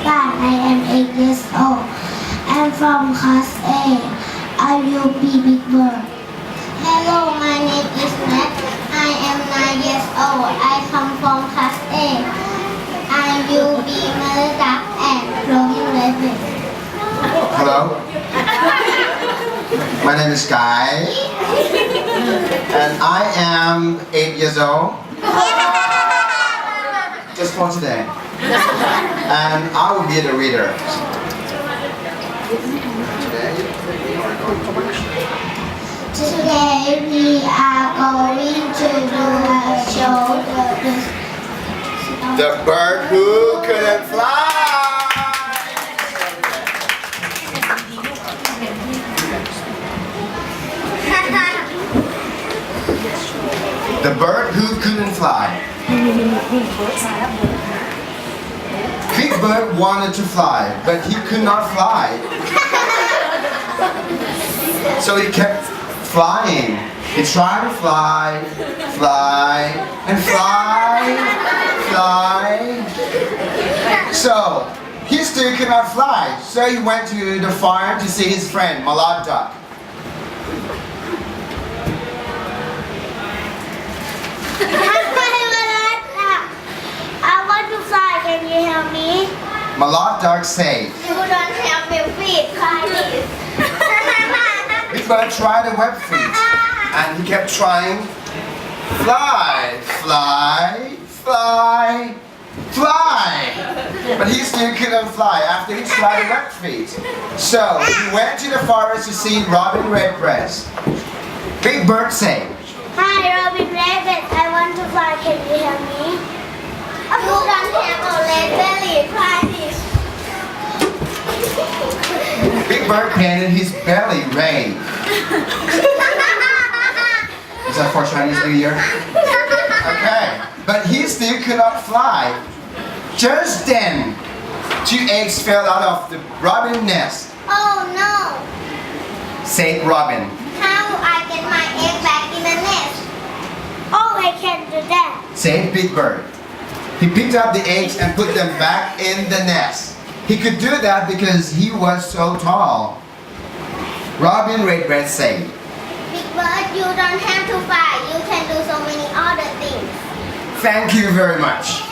Pahn. I am 8 years old. I'm from class A. I will be Big Bird. Hello, my name is Matt. I am 9 years old. I come from class A. I will be Mother Duck and Robin Rabbit. Hello, my name is Guy, and I am 8 years old. Just for today. And I will be the reader. Today we are going to do a show. The bird who couldn't fly. The bird who couldn't fly. Big Bird wanted to fly, but he could not fly. So he kept flying. He tried to fly, fly, and fly, fly. So he still could not fly. So he went to the farm to see his friend, Malad Duck. I want to fly. Can you help me? Malad Duck said, You don't have me feet, try this. Big Bird tried the web feet, and he kept trying. Fly, fly, fly, fly. But he still couldn't fly after he tried the web feet. So he went to the forest to see Robin Redbreast. Big Bird said, Hi, Robin Rabbit. I want to fly. Can you help me? You don't have a red belly, try this. Big Bird painted his belly red. Is that for Chinese New Year? Okay, but he still could not fly. Just then, 2 eggs fell out of the robin nest, Oh no! said Robin. How I get my egg back in the nest? Oh, I can do that. Said Big Bird. He picked up the eggs and put them back in the nest. He could do that because he was so tall. Robin Redbreast said, Big Bird, you don't have to fly. You can do so many other things. Thank you very much.